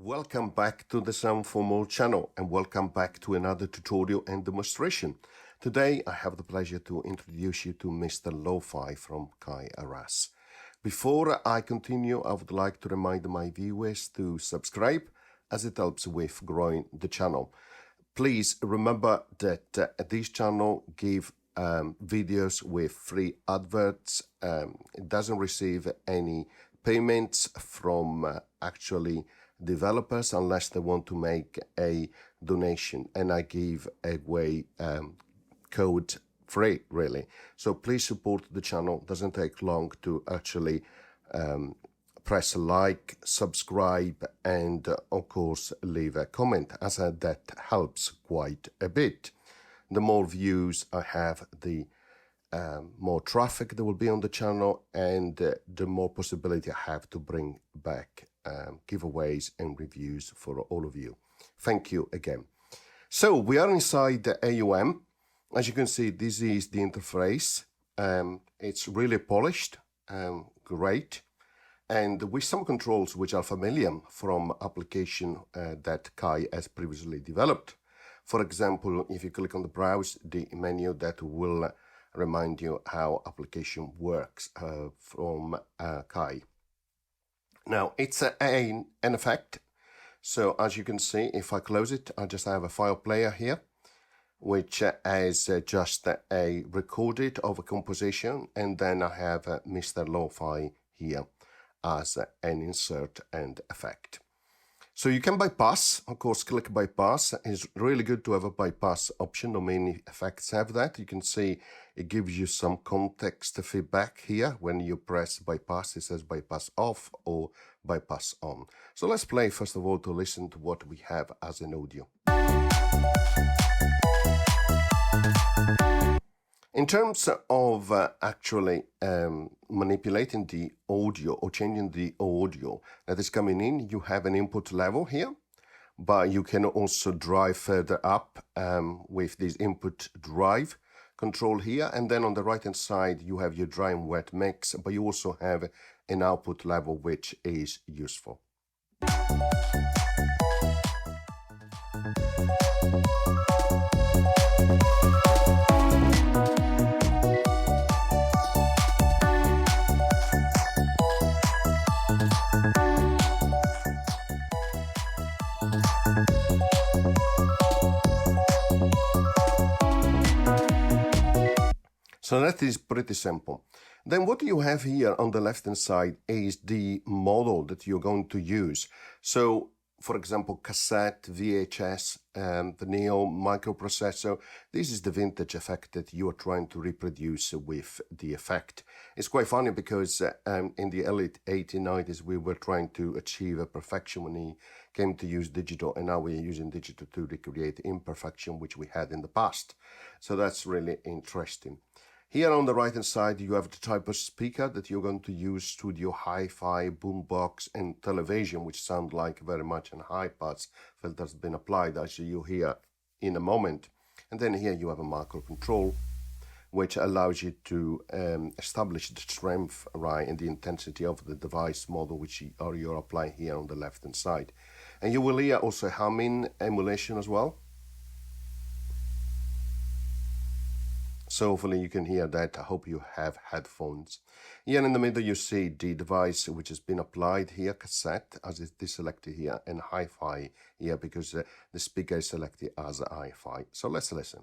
Welcome back to the Sound for More channel and welcome back to another tutorial and demonstration. Today I have the pleasure to introduce you to Mr. LoFi from Aras. Before I continue, I would like to remind my viewers to subscribe as it helps with growing the channel. Please remember that this channel gives videos with free adverts. It doesn't receive any payments from actually developers unless they want to make a donation, and I give away code free really. So please support the channel. Doesn't take long to actually press like, subscribe, and of course leave a comment, as that helps quite a bit. The more views I have, the more traffic there will be on the channel, and the more possibility I have to bring back giveaways and reviews for all of you. Thank you again. So we are inside the AUM. As you can see, this is the interface. It's really polished, great, and with some controls which are familiar from application that Kai has previously developed. For example, if you click on the browse, the menu that will remind you how application works from Kai. Now it's an effect. So as you can see, if I close it, I just have a file player here, which has just a recorded of a composition, and then I have Mr. LoFi here as an insert and effect. So you can bypass, of course, click bypass. It's really good to have a bypass option. Not many effects have that. You can see it gives you some context feedback here. When you press bypass, it says bypass off or bypass on. So let's play first of all to listen to what we have as an audio. In terms of actually manipulating the audio or changing the audio that is coming in, you have an input level here, but you can also drive further up with this input drive control here. And then on the right hand side, you have your dry and wet mix, but you also have an output level, which is useful. So that is pretty simple. Then what you have here on the left hand side is the model that you're going to use. So for example, cassette, VHS, the Neo microprocessor. This is the vintage effect that you are trying to reproduce with the effect. It's quite funny because in the early 1890s, we were trying to achieve a perfection when it came to use digital, and now we're using digital to recreate imperfection which we had in the past. So that's really interesting. Here on the right hand side, you have the type of speaker that you're going to use: studio, hi-fi, boombox, and television, which sound like very much an high-pass filter's been applied, as you hear in a moment. And then here you have a macro control, which allows you to establish the strength, right, and the intensity of the device model, which you're applying here on the left hand side. And you will hear also humming emulation as well. So hopefully you can hear that. I hope you have headphones. Here in the middle you see the device which has been applied here, cassette, as it is selected here, and hi-fi here because the speaker is selected as hi-fi. So let's listen.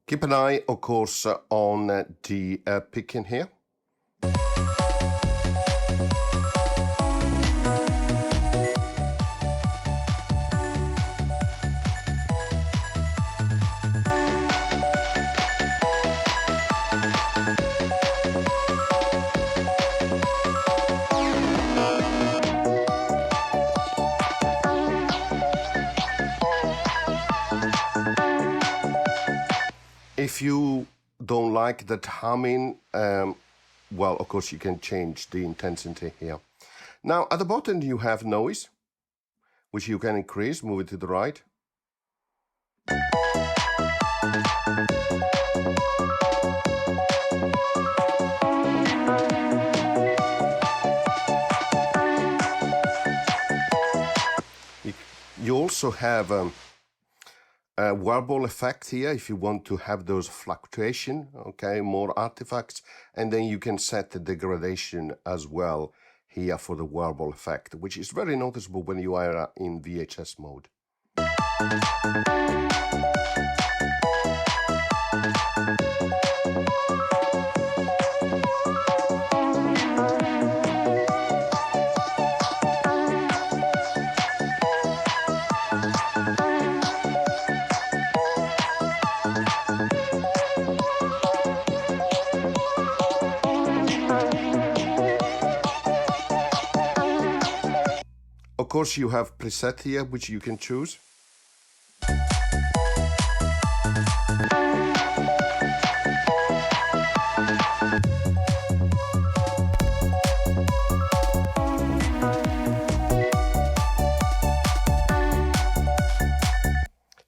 Keep an eye, of course, on the picking here. If you don't like that humming, well, of course, you can change the intensity here. Now, at the bottom, you have noise, which you can increase, move it to the right. You also have a warble effect here if you want to have those fluctuation, okay, more artifacts, and then you can set the degradation as well here for the warble effect, which is very noticeable when you are in VHS mode. Of course, you have preset here, which you can choose.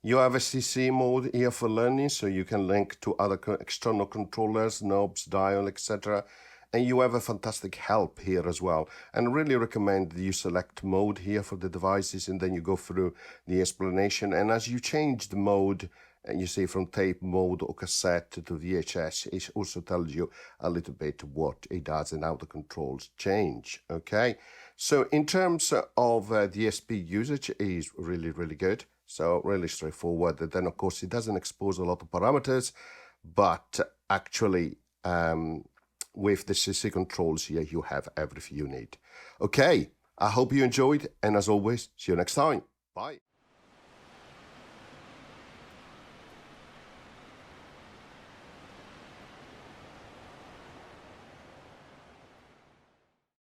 You have a CC mode here for learning, so you can link to other external controllers, knobs, dial, etc. And you have a fantastic help here as well. And I really recommend that you select mode here for the devices, and then you go through the explanation. And as you change the mode, and you see from tape mode or cassette to VHS, it also tells you a little bit what it does and how the controls change, okay? So in terms of DSP usage, it is really, really good. So really straightforward. And then, of course, it doesn't expose a lot of parameters, but actually with the CC controls here, you have everything you need. Okay, I hope you enjoyed. And as always, see you next time. Bye.